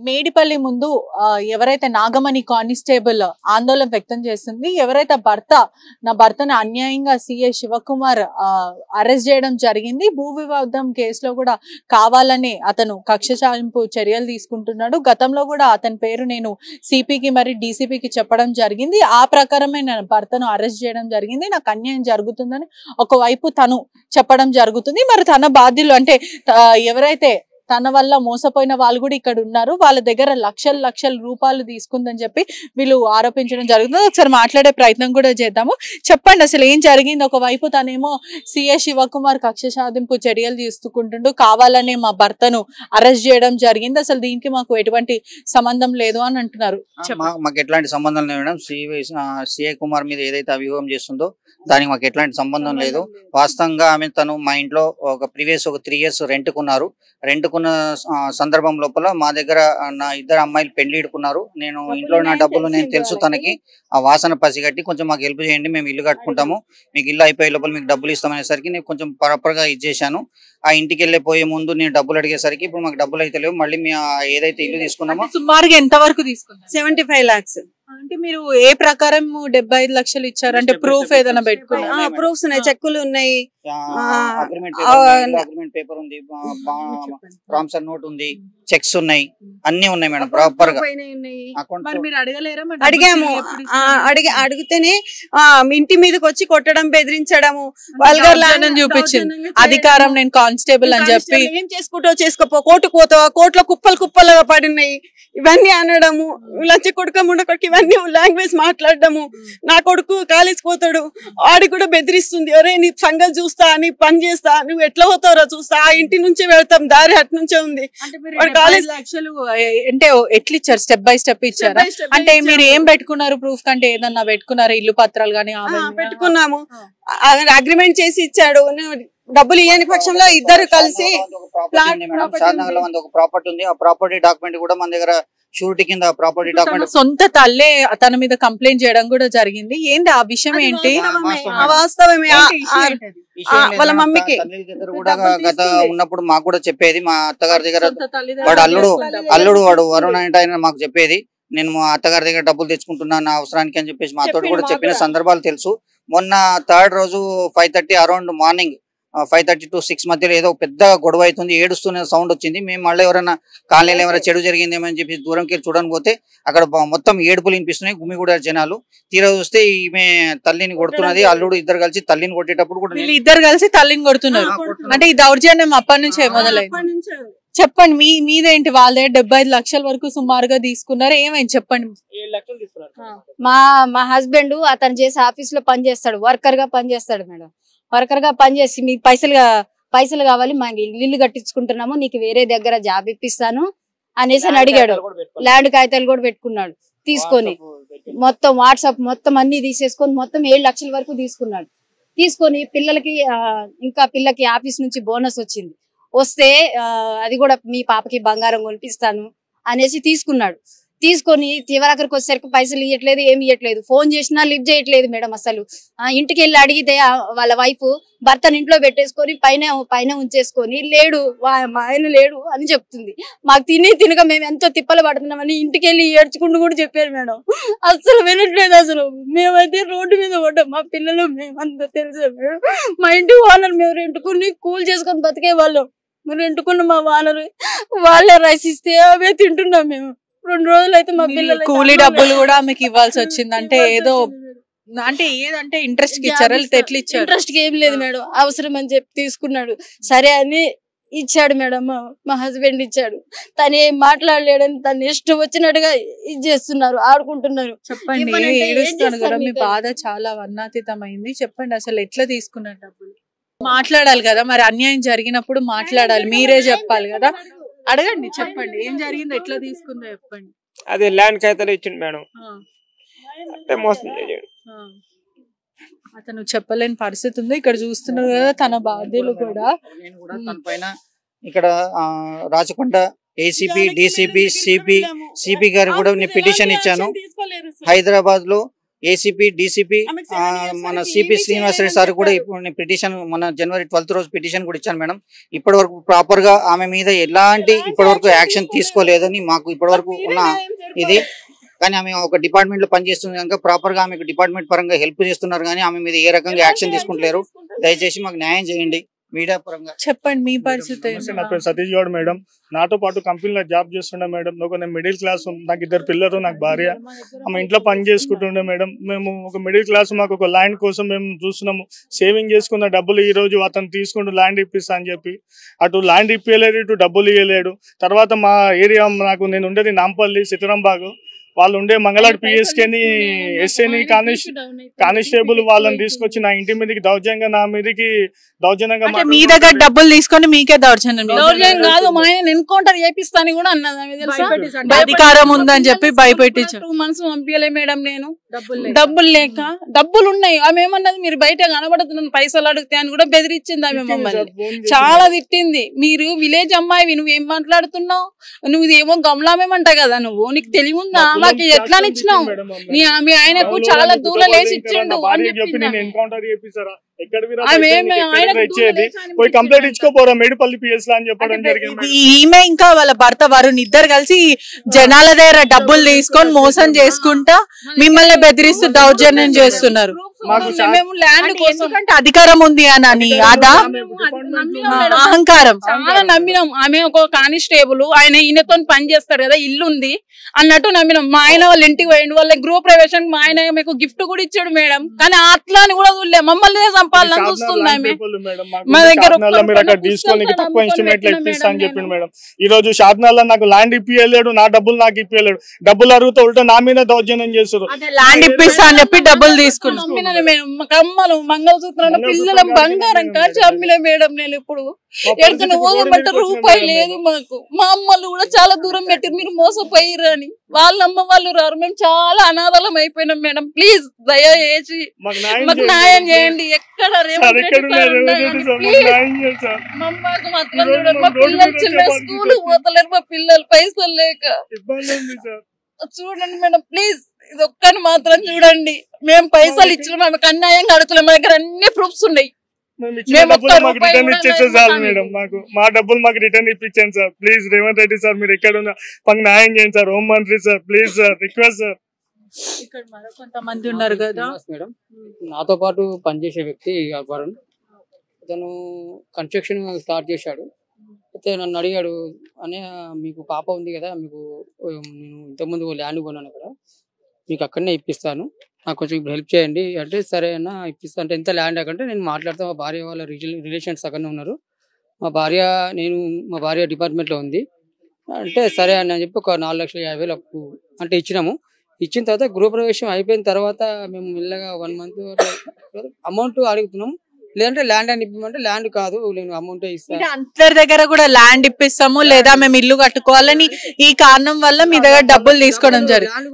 మేడిపల్లి ముందు ఎవరైతే నాగమణి కానిస్టేబుల్ ఆందోళన వ్యక్తం చేస్తుంది, ఎవరైతే నా భర్తను అన్యాయంగా సిఐ శివకుమార్ అరెస్ట్ చేయడం జరిగింది. భూ వివాదం కేసులో కూడా కావాలని అతను కక్ష సాధింపు చర్యలు తీసుకుంటున్నాడు. గతంలో కూడా అతని పేరు నేను సిపికి మరి డీసీపీకి చెప్పడం జరిగింది. ఆ ప్రకారమే నా భర్తను అరెస్ట్ చేయడం జరిగింది. నాకు అన్యాయం జరుగుతుందని ఒకవైపు తను చెప్పడం జరుగుతుంది. మరి తన బాధ్యులు అంటే ఎవరైతే తన వల్ల మోసపోయిన వాళ్ళు కూడా ఇక్కడ ఉన్నారు, వాళ్ళ దగ్గర లక్షల రూపాయలు తీసుకుందని చెప్పి వీళ్ళు ఆరోపించడం జరుగుతుంది. ఒకసారి మాట్లాడే ప్రయత్నం కూడా చేద్దాము. చెప్పండి అసలు ఏం జరిగింది? ఒకవైపు తనేమో సిఐ శివకుమార్ కక్ష సాధింపు చర్యలు తీసుకుంటుండు, కావాలనే మా భర్తను అరెస్ట్ చేయడం జరిగింది, అసలు దీనికి మాకు ఎటువంటి సంబంధం లేదు అని అంటున్నారు. మాకు ఎట్లాంటి సంబంధం లేదు మేడం. సిఐ కుమార్ మీద ఏదైతే అభియోగం చేస్తుందో దానికి మాకు ఎట్లాంటి సంబంధం లేదు. వాస్తవంగా ఆమె తను మా ఇంట్లో ఒక 3 years రెంట్కున్నారు. రెంట్కున్న సందర్భం లోపల మా దగ్గర నా 2 అమ్మాయిలు పెళ్లిడుకున్నారు. నేను ఇంట్లో నా డబ్బులు నేను తెలుసు తనకి, ఆ వాసన పసిగట్టి కొంచెం మాకు హెల్ప్ చేయండి, మేము ఇల్లు కట్టుకుంటాము, మీకు ఇల్లు అయిపోయే లోపల మీకు డబ్బులు ఇస్తామనేసరికి నేను కొంచెం ప్రాపర్గా ఇచ్చేసాను. ఆ ఇంటికి వెళ్ళిపోయే ముందు నేను డబ్బులు అడిగేసరికి ఇప్పుడు మాకు డబ్బులు అయితే లేవు. మళ్ళీ మేము ఏదైతే ఇల్లు తీసుకున్నామో సుమారుగా ఎంత వరకు తీసుకున్నారు? 75 lakhs. అంటే మీరు ఏ ప్రకారం 75 లక్షలు ఇచ్చారు? అంటే ప్రూఫ్ ఏదైనా పెట్టుకున్నారు? ప్రూఫ్స్ ఉన్నాయి, చెక్కులు ఉన్నాయి, అగ్రిమెంట్ పేపర్ ఉంది, ప్రామిసర్ నోట్ ఉంది, చెక్స్ ఉన్నాయి, అన్ని ఉన్నాయి మేడం ప్రాపర్ గా. అడిగాము, అడిగితేనే ఇంటి మీదకి వచ్చి కొట్టడం, బెదిరించడము, చూపించింది అధికారం, నేను కానిస్టేబుల్ అని చెప్పి ఏం చేసుకుంటావు చేసుకోపో, కోర్టుకు పోతావా, కోర్టులో కుప్పలుగా పడినాయి, ఇవన్నీ అనడము, లంచ కొడుక ముండ కొడుకు ఇవన్నీ లాంగ్వేజ్ మాట్లాడము. నా కొడుకు కాలేజ్ పోతాడు, ఆడి కూడా బెదిరిస్తుంది, ఒరే నీ సంగతి చూస్తా, నీ పని చేస్తా, నువ్వు ఎట్లా పోతావురా చూస్తా, ఆ ఇంటి నుంచే వెళ్తాం, దారి అటు నుంచే ఉంది. లక్షలు అంటే ఎట్లా ఇచ్చారు? స్టెప్ బై స్టెప్ ఇచ్చారు. అంటే మీరు ఏం పెట్టుకున్నారు ప్రూఫ్ కంటే? ఏదన్నా పెట్టుకున్నారు? ఇల్లు పత్రాలు కానీ పెట్టుకున్నాము, అగ్రిమెంట్ చేసి ఇచ్చాడు. డబ్బులు ఇయ్యని పక్షంలో ఇద్దరు కలిసి ఒక ప్రాపర్టీ ఉంది, ఆ ప్రాపర్టీ డాక్యుమెంట్ కూడా మన దగ్గర షూరిటీ కింద ప్రాపర్టీ డాక్యుమెంట్. సొంత తల్లే తన మీద కంప్లైంట్ చేయడం కూడా జరిగింది. ఏంటి ఆ విషయం? ఏంటి వాస్తవమే? వాళ్ళ మమ్మీకి కూడా గత ఉన్నప్పుడు మాకు కూడా చెప్పేది, మా అత్తగారి దగ్గర వాడు అల్లుడు వాడు వరుణ్ అంటే ఆయన మాకు చెప్పేది, నేను మా అత్తగారి దగ్గర డబ్బులు తెచ్చుకుంటున్నాను నా అవసరానికి అని చెప్పేసి మాతో కూడా చెప్పిన సందర్భాలు తెలుసు. మొన్న 3rd రోజు 5:30 అరౌండ్ మార్నింగ్ 5:30 to 6 మధ్యలో ఏదో పెద్ద గొడవ అవుతుంది, ఏడుస్తున్న సౌండ్ వచ్చింది. మేము మళ్ళీ ఎవరైనా కాలనీలో ఎవరైనా చెడు జరిగిందేమో అని చెప్పి దూరంకి వెళ్ళి చూడడానికి పోతే అక్కడ మొత్తం ఏడుపులు వినిపిస్తున్నాయి, గుమిగూడ జనాలు. తీరా చూస్తే ఈమె తల్లిని కొడుతున్నది, అల్లుడు ఇద్దరు కలిసి తల్లిని కొట్టేటప్పుడు కూడా ఇద్దరు కలిసి తల్లిని కొడుతున్నారు. అంటే ఈ దౌర్జన్యం అప్పటి నుంచే మొదలైంది. చెప్పండి మీదేంటి? వాళ్ళ 75 లక్షల వరకు సుమారుగా తీసుకున్నారు, ఏమైంది చెప్పండి. మా హస్బెండ్ అతను చేసే ఆఫీస్ లో పనిచేస్తాడు, వర్కర్ గా పనిచేస్తాడు మేడం. వర్కర్ గా పనిచేసి మీకు పైసలు కావాలి, మాకు ఇల్లు కట్టించుకుంటున్నాము, నీకు వేరే దగ్గర జాబ్ ఇప్పిస్తాను అనేసి అని అడిగాడు. ల్యాండ్ కాగితాలు కూడా పెట్టుకున్నాడు, తీసుకొని మొత్తం వాట్సాప్ మొత్తం అన్ని తీసేసుకొని మొత్తం 7 లక్షల వరకు తీసుకున్నాడు. తీసుకొని పిల్లకి ఆఫీస్ నుంచి బోనస్ వచ్చింది, వస్తే అది కూడా మీ పాపకి బంగారం కొనిపిస్తాను అనేసి తీసుకున్నాడు. తీసుకొని చివరాఖరికి వచ్చేసరికి పైసలు ఇవ్వట్లేదు, ఏమి ఇవ్వట్లేదు. ఫోన్ చేసినా లిఫ్ట్ చేయట్లేదు మేడం. అసలు ఇంటికి వెళ్ళి అడిగితే వాళ్ళ వైఫ్ భర్తను ఇంట్లో పెట్టేసుకొని పైన ఉంచేసుకొని లేడు, మా ఆయన లేడు అని చెప్తుంది. మాకు తినక మేము ఎంతో తిప్పలు పడుతున్నామని ఇంటికి వెళ్ళి ఏడ్చుకుంటూ కూడా చెప్పారు మేడం. అసలు వినట్లేదు. అసలు మేమైతే రోడ్డు మీద పడ్డాం, మా పిల్లలు మేమంతా తెలుసా మేడం. మా ఇంటి ఓనర్ మేము రెంటుకుని కూల్ చేసుకొని బతికే వాళ్ళం. మేము రెంటుకున్న మా ఓనర్ వాళ్ళే రైస్ ఇస్తే అవే తింటున్నాం మేము. 2 రోజులు అయితే మా పిల్లలు కూలీ డబ్బులు కూడా మీకు ఇవ్వాల్సి వచ్చింది. అంటే ఏదంటే ఇంట్రెస్ట్ కి ఇచ్చారా? ఎట్లా ఇచ్చారు? ఇంట్రెస్ట్ కి ఏం లేదు మేడం, అవసరం అని చెప్పి తీసుకున్నాడు. సరే అని ఇచ్చాడు మేడం, మా హస్బెండ్ ఇచ్చాడు. తను ఏం మాట్లాడలేడని తను ఇష్టం వచ్చినట్టుగా ఇది చేస్తున్నారు, ఆడుకుంటున్నారు. చెప్పండి, ఏడుస్తాను కదా, మీ బాధ చాలా వర్ణాతీతమైంది. చెప్పండి అసలు ఎట్లా తీసుకున్నారు డబ్బులు? మాట్లాడాలి కదా, మరి అన్యాయం జరిగినప్పుడు మాట్లాడాలి, మీరే చెప్పాలి కదా. అడగండి, చెప్పండి ఏం జరిగిందో, ఎట్లా తీసుకుందో చెప్పండి. అదే ల్యాండ్ కాగితాలు ఇచ్చిండు మేడం, అంటే మోసం చేయండి. అతను చెప్పలేని పరిస్థితి ఉంది. ఇక్కడ చూస్తున్నారు కదా తన బాధ్యులు కూడా. తన పైన ఇక్కడ రాచకొండ ఏసీపీ, డీసీపీ, సిపి గారు కూడా నేను పిటిషన్ ఇచ్చాను. హైదరాబాద్ లో ఏసీపీ డీసీపీ మన సిపి శ్రీనివాస్ రెడ్డి సార్ కూడా ఇప్పుడు పిటిషన్ మన జనవరి 12th రోజు పిటిషన్ కూడా ఇచ్చాను మేడం. ఇప్పటి వరకు ప్రాపర్ గా ఆమె మీద ఎలాంటి ఇప్పటి వరకు యాక్షన్ తీసుకోలేదని మాకు ఇప్పటి వరకు ఉన్న ఇది. కానీ ఆమె ఒక డిపార్ట్మెంట్ లో పనిచేస్తుంది కనుక ప్రాపర్ గా ఆమెకు డిపార్ట్మెంట్ పరంగా హెల్ప్ చేస్తున్నారు, కానీ ఆమె మీద ఏ రకంగా యాక్షన్ తీసుకుంటలేరు. దయచేసి మాకు న్యాయం చేయండి మీడియా పరంగా. చెప్పండి మీ పరిస్థితి. నా పేరు సతీష్ గౌడ్ మేడం. నాతో పాటు కంపెనీలో జాబ్ చేస్తుండే మేడం. నేను మిడిల్ క్లాస్, నాకు 2 పిల్లలు, నాకు భార్య. ఆమె ఇంట్లో పని చేసుకుంటుండే మేడం. మేము ఒక మిడిల్ క్లాస్, మాకు ఒక ల్యాండ్ కోసం మేము చూస్తున్నాము. సేవింగ్ చేసుకున్న డబ్బులు ఈ రోజు అతను తీసుకుంటూ ల్యాండ్ ఇప్పిస్తా అని చెప్పి అటు ల్యాండ్ ఇప్పియలేడు, ఇటు డబ్బులు ఇవ్వలేడు. తర్వాత మా ఏరియా, నేను ఉండేది నాంపల్లి సితరంబాగు, వాళ్ళు ఉండే మంగళాడు పిఎస్కేని ఎస్ఏని కానిస్టేబుల్ వాళ్ళని తీసుకొచ్చి నా ఇంటి మీదకి దౌర్జన్యంగా మీ దగ్గర డబ్బులు తీసుకొని మీకే దౌర్జన్యం కాదు, మా ఆయన ఎన్కౌంటర్ చేపిస్తాని కూడా అన్నది. అధికారం ఉందని చెప్పి భయపెట్టించారు. 2 months పంపించలే మేడం. నేను డబ్బులు లేక, డబ్బులు ఉన్నాయి. ఆమె ఏమన్నది, మీరు బయట కనబడుతున్నాను పైసలు అడిగితే అని కూడా బెదిరించింది. ఆమె మమ్మల్ని చాలా తిట్టింది. మీరు విలేజ్ అమ్మాయి, నువ్వేం మాట్లాడుతున్నావు, నువ్వు ఏమో గమలామేమంట కదా, నీకు తెలివి ఉందా, మాకు ఎట్లా ఇచ్చినావు, మీ ఆయనకు చాలా దూరం లేచి ఇచ్చిండు అని ఈమె ఇంకా వాళ్ళ భర్త వరుణ్ ఇద్దరు కలిసి జనాల దగ్గర డబ్బులు తీసుకొని మోసం చేసుకుంటా మిమ్మల్ని బెదిరిస్తూ దౌర్జన్యం చేస్తున్నారు. అధికారం ఉంది అని అదా అహంకారం. చాలా నమ్మినాం. ఆమె ఒక కానిస్టేబుల్, ఆయన ఈయనతో పని చేస్తాడు కదా, ఇల్లు ఉంది అన్నట్టు నమ్మినాం. మా ఆయన వాళ్ళ ఇంటికి పోయిండు, వాళ్ళ గృహ ప్రవేశం మా ఆయన మీకు గిఫ్ట్ కూడా ఇచ్చాడు మేడం. కానీ అట్లా అని కూడా చూడలే, మమ్మల్ని చంపాలని చూస్తుంది ఆమె. మా దగ్గర ఈ రోజు షాద్నల్లా నాకు ల్యాండ్ ఇప్పియలేడు, నా డబ్బులు నాకు ఇప్పియలేడు. డబ్బులు అరుగుతూ ఉల్టా నా మీద దౌర్జన్యం చేస్తారు. ల్యాండ్ ఇప్పిస్తా అని చెప్పి డబ్బులు తీసుకున్నాం. కమ్మలు, మంగళసూత్రాలు, పిల్లల బంగారం కాచి అమ్మిలే మేడం. నేను ఇప్పుడు ఎక్కడికైనా పోదామంటే రూపాయి లేదు మాకు. మా అమ్మలు కూడా చాలా దూరం పెట్టి మీరు మోసపోయిర్రు అని. వాళ్ళ అమ్మ వాళ్ళు రారు. మేము చాలా అనాథలం అయిపోయినాం మేడం. ప్లీజ్ దయచేసి మాకు న్యాయం చేయండి. ఎక్కడ మాత్రం చూడండి. మా పిల్లలు చిన్న స్కూల్ పోతలేరు, మా పిల్లలు పైసలు లేక. చూడండి మేడం ప్లీజ్, ఇది ఒక్కని మాత్రం చూడండి. మేము పైసలు ఇచ్చినాం, ఆమెకు అన్యాయంగా అడుగుతున్నాం. మా దగ్గర అన్ని ప్రూఫ్స్ ఉన్నాయి. మా డబ్బులు మాకు రిటర్న్ ఇప్పించండి sir please. Revanth Reddy sir, మీరు ఎక్కడ ఉన్నా మాకు న్యాయం చేయండి సార్. హోమ్ మంత్రి sir please sir, request sir. ఇక్కడ కొంతమంది ఉన్నారు కదా మేడం, నాతో పాటు పనిచేసే వ్యక్తి వరుణ్, అతను కన్స్ట్రక్షన్ స్టార్ట్ చేశాడు. అయితే నన్ను అడిగాడు, అనే మీకు పాప ఉంది కదా, మీకు నేను ఇంతకుముందు ల్యాండ్ కొన్నాను అక్కడ, మీకు అక్కడనే ఇప్పిస్తాను, నాకు కొంచెం హెల్ప్ చేయండి అంటే, సరే అన్న ఇప్పిస్తా అంటే, ఎంత ల్యాండ్ అకంటే నేను మాట్లాడతా, మా భార్య వాళ్ళ రిలేషన్స్ అక్కడనే ఉన్నారు, మా భార్య డిపార్ట్మెంట్లో ఉంది అంటే, సరే అని చెప్పి ఒక 4,50,000 అప్పు అంటే ఇచ్చినాము. ఇచ్చిన తర్వాత గృహప్రవేశం అయిపోయిన తర్వాత మేము మెల్లగా 1 month అమౌంట్ అడుగుతున్నాము. లేదంటే ల్యాండ్ అని ఇప్పమంటే, ల్యాండ్ కాదు నేను అమౌంట్ ఇస్తాను. అందరి దగ్గర కూడా ల్యాండ్ ఇప్పిస్తాము, లేదా మేము ఇల్లు కట్టుకోవాలని ఈ కారణం వల్ల మీ దగ్గర డబ్బులు తీసుకోవడం జరిగింది.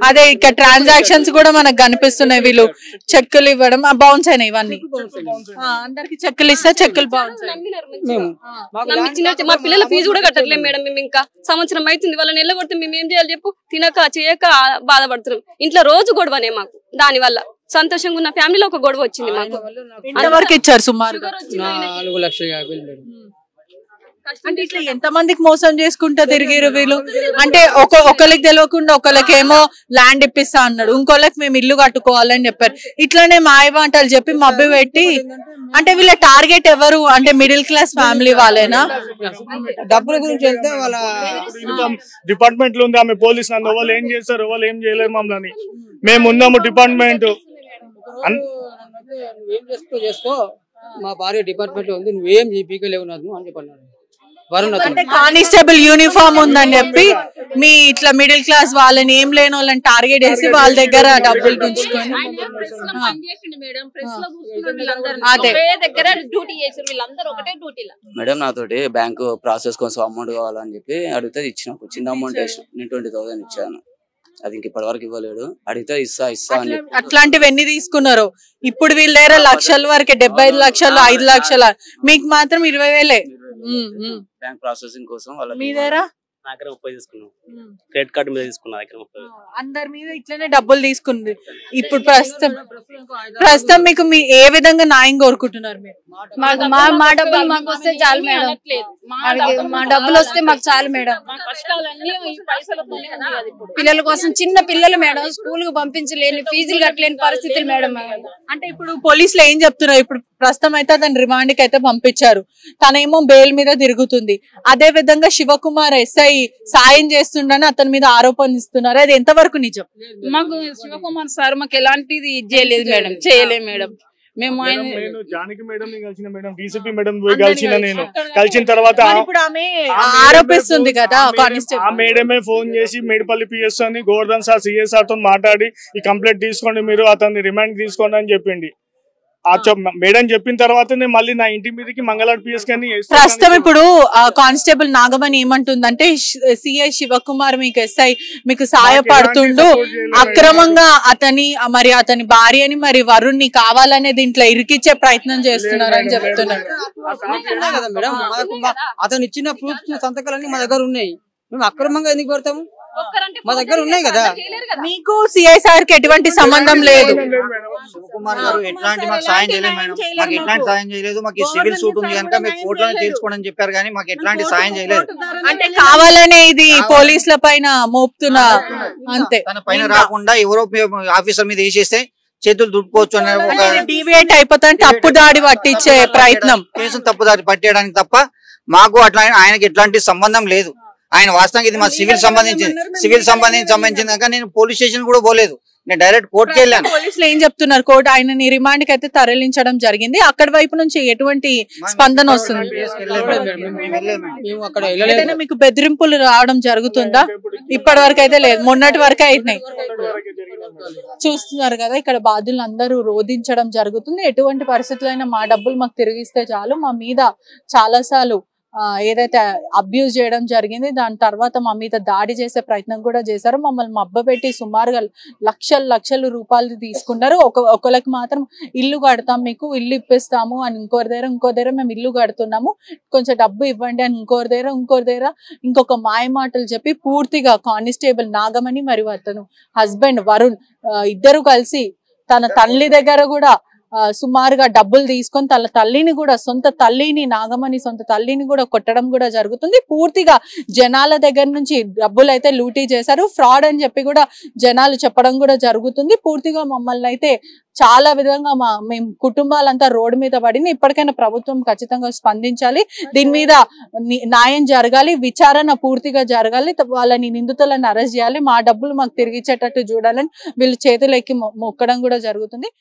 అదే ఇక్కడ ట్రాన్సాక్షన్స్ కూడా మనకు కనిపిస్తున్నాయి. వీళ్ళు చెక్కులు ఇవ్వడం బౌన్స్ అయినాయి. ఇవన్నీ అందరికి చెక్కులు ఇస్తే చెక్కులు బౌన్స్. మా పిల్లల ఫీజు కూడా కట్టట్లేదు మేడం. మేము ఇంకా సంవత్సరం అవుతుంది. వాళ్ళని ఎల్లగొడితే మేము ఏం చేయాలి చెప్పు? తినక చేయక బాధపడుతున్నాం. ఇంట్లో రోజు గొడవనే మాకు. దాని వల్ల సంతోషంగా ఉన్న ఫ్యామిలీలో ఒక గొడవ వచ్చింది మాకు. ఎంతవరకు ఇచ్చారు సుమారుగా? 4,50,000 అంటే ఇట్లా ఎంత మందికి మోసం చేసుకుంటా తిరిగిరు వీళ్ళు? అంటే ఒకరికి తెలియకుండా ఒకరికేమో ల్యాండ్ ఇప్పిస్తా అన్నాడు, ఇంకోళ్ళకి మేము ఇల్లు కట్టుకోవాలని చెప్పారు. ఇట్లానే మాయమాటలు చెప్పి మబ్బి పెట్టి, అంటే వీళ్ళ టార్గెట్ ఎవరు అంటే మిడిల్ క్లాస్ ఫ్యామిలీ వాళ్ళేనా? డబ్బుల గురించి వెళ్తే వాళ్ళ డిపార్ట్మెంట్ లో ఉంది ఆమె పోలీస్, నన్ను వాళ్ళు ఏం చేస్తారు, వాళ్ళు ఏం చేయలేరు మమ్మల్ని. మేము ఉన్నాము డిపార్ట్మెంట్. చేసుకో, మా భార్య డిపార్ట్మెంట్ లో ఉంది, నువ్వేం పీకలేవు నాకు అని చెప్పన్నాడు వరుణ్. అంటే కానిస్టేబుల్ యూనిఫామ్ ఉందని చెప్పి మీ ఇట్లా మిడిల్ క్లాస్ వాళ్ళని, ఏం లేని వాళ్ళని టార్గెట్ చేసి వాళ్ళ దగ్గర డబ్బులు గుంజుకొని మేడం నాతోటి బ్యాంకు ప్రాసెస్ కోసం అమౌంట్ కావాలని చెప్పి అడిగితే ఇచ్చిన, చిన్న అమౌంట్ వేసిన, నేను 20,000 ఇచ్చాను. అది ఇంక ఇప్పటి వరకు ఇవ్వలేడు. అడిగితే ఇస్తా అని. అట్లాంటివి ఎన్ని తీసుకున్నారు? ఇప్పుడు వీళ్ళ దగ్గర లక్షల వరకే, 75 లక్షలు 5 లక్షల, మీకు మాత్రం 20,000 బ్యాంక్ ప్రాసెసింగ్ కోసం. మీ దగ్గర నా దగ్గర 30 తీసుకున్నాం. క్రెడిట్ కార్డు మీద తీసుకున్నా దగ్గర 30. అందరి మీద ఇట్లనే డబ్బులు తీసుకుంది. ఇప్పుడు ప్రస్తుతం మీకు మీ ఏ విధంగా న్యాయం కోరుకుంటున్నారు మీరు? మా డబ్బులు మాకు వస్తే చాలు మేడం, మా డబ్బులు వస్తే మాకు చాలు మేడం. పిల్లల కోసం చిన్న పిల్లలు మేడం, స్కూల్ కు పంపించలేని, ఫీజులు కట్టలేని పరిస్థితులు మేడం. అంటే ఇప్పుడు పోలీసులు ఏం చెప్తున్నారు? ఇప్పుడు ప్రస్తుతం అయితే అతను రిమాండ్ కి అయితే పంపించారు, తనేమో బెయిల్ మీద తిరుగుతుంది. అదే విధంగా శివకుమార్ ఎస్ఐ సాయం చేస్తుండని అతని మీద ఆరోపణిస్తున్నారు. అది ఎంతవరకు నిజం? మాకు శివకుమార్ సార్ మాకు ఎలాంటిది చేయలేదు మేడం, చేయలేదు మేడం. మేము జానకి మేడం కలిసిన మేడం, డీసీపీ మేడం కలిసిన, నేను కలిసిన తర్వాత ఆరోపిస్తుంది కదా కానిస్టేబుల్, ఆ మేడమే ఫోన్ చేసి మేడిపల్లి పిఎస్ అని గోవర్ధన్ సార్ సిఎస్ సార్ తో మాట్లాడి ఈ కంప్లైంట్ తీసుకోండి, మీరు అతన్ని రిమాండ్ తీసుకోండి అని చెప్పింది. మేడం చెప్పిన తర్వాతనే మళ్ళీ నా ఇంటి మీదకి మంగళాడు పిఎస్ కానీ. ప్రస్తుతం ఇప్పుడు కానిస్టేబుల్ నాగమణి ఏమంటుందంటే సిఐ శివకుమార్ మీకు ఎస్ఐ మీకు సహాయపడుతుండు, అక్రమంగా అతని భార్యని మరి వరుణ్ని కావాలనే దీంట్లో ఇరికిచ్చే ప్రయత్నం చేస్తున్నారు అని చెప్తున్నారు. అతను ఇచ్చిన ప్రూఫ్స్ సంతకాలన్నీ మా దగ్గర ఉన్నాయి, మేము అక్రమంగా ఎందుకు పడతాము? మా దగ్గర ఉన్నాయి కదా. మీకు సిఐ సార్ కి ఎటువంటి సంబంధం లేదు. శివకుమార్ గారు ఎట్లాంటి మాకు సాయం చేయలేదు మేడం, మాకు ఎట్లాంటి సాయం చేయలేదు. మాకు సివిల్ సూట్ ఉంది కనుక మీరు కోర్టులోనే తీర్చుకోండి అని చెప్పారు, కానీ మాకు ఎట్లాంటి సాయం చేయలేదు. అంటే కావాలనే ఇది పోలీసుల పైన మోపుతున్నా అంతే, తన పైన రాకుండా ఎవరో ఆఫీసర్ మీద వేసేస్తే చేతులు దుడుకోవచ్చు అనే ఒక డివియేట్ అయిపోతాను తప్పుదాడి పట్టించే ప్రయత్నం, కేసును తప్పుదాడి పట్టేయడానికి తప్ప మాకు అట్లా ఆయనకి ఎట్లాంటి సంబంధం లేదు. ఆయన వాస్తవానికి ఇది మా సివిల్ సంబంధించింది కనుక నేను పోలీస్ స్టేషన్ కూడా పోలేదు, నేను డైరెక్ట్ కోర్టుకి వెళ్ళాను. పోలీసులు ఏం చెప్తున్నారు? కోర్టు ఆయనని రిమాండ్ కి అయితే తరలించడం జరిగింది. అక్కడి వైపు నుంచి ఎటువంటి స్పందన వస్తుంది? మీకు బెదిరింపులు రావడం జరుగుతుందా? ఇప్పటి వరకు అయితే లేదు, మొన్నటి వరకు అయినాయి. చూస్తున్నారు కదా, ఇక్కడ బాధ్యులు అందరూ రోధించడం జరుగుతుంది. ఎటువంటి పరిస్థితులైనా మా డబ్బులు మాకు తిరిగిస్తే చాలు, మా మీద చాలా సార్లు ఏదైతే అబ్యూజ్ చేయడం జరిగింది, దాని తర్వాత మా మీద దాడి చేసే ప్రయత్నం కూడా చేశారు. మమ్మల్ని మబ్బపెట్టి సుమారుగా లక్షల రూపాయలు తీసుకున్నారు. ఒకరికి మాత్రం ఇల్లు కడతాం, మీకు ఇల్లు ఇప్పిస్తాము అని ఇంకో దగ్గర మేము ఇల్లు కడుతున్నాము, కొంచెం డబ్బు ఇవ్వండి అని ఇంకో దగ్గర ఇంకొక మాయ మాటలు చెప్పి పూర్తిగా కానిస్టేబుల్ నాగమణి మరియు అతను హస్బెండ్ వరుణ్ ఇద్దరు కలిసి తన తల్లి దగ్గర కూడా సుమారుగా డబ్బులు తీసుకొని తన తల్లిని కూడా నాగమణి సొంత తల్లిని కూడా కొట్టడం కూడా జరుగుతుంది. పూర్తిగా జనాల దగ్గర నుంచి డబ్బులు అయితే లూటీ చేశారు, ఫ్రాడ్ అని చెప్పి కూడా జనాలు చెప్పడం కూడా జరుగుతుంది. పూర్తిగా మమ్మల్ని అయితే చాలా విధంగా మేము కుటుంబాలంతా రోడ్డు మీద పడింది. ఇప్పటికైనా ప్రభుత్వం ఖచ్చితంగా స్పందించాలి, దీని మీద న్యాయం జరగాలి, విచారణ పూర్తిగా జరగాలి, వాళ్ళని నిందితులను అరెస్ట్ చేయాలి, మా డబ్బులు మాకు తిరిగిచ్చేటట్టు చూడాలని వీళ్ళు చేతులెక్కి మొక్కడం కూడా జరుగుతుంది.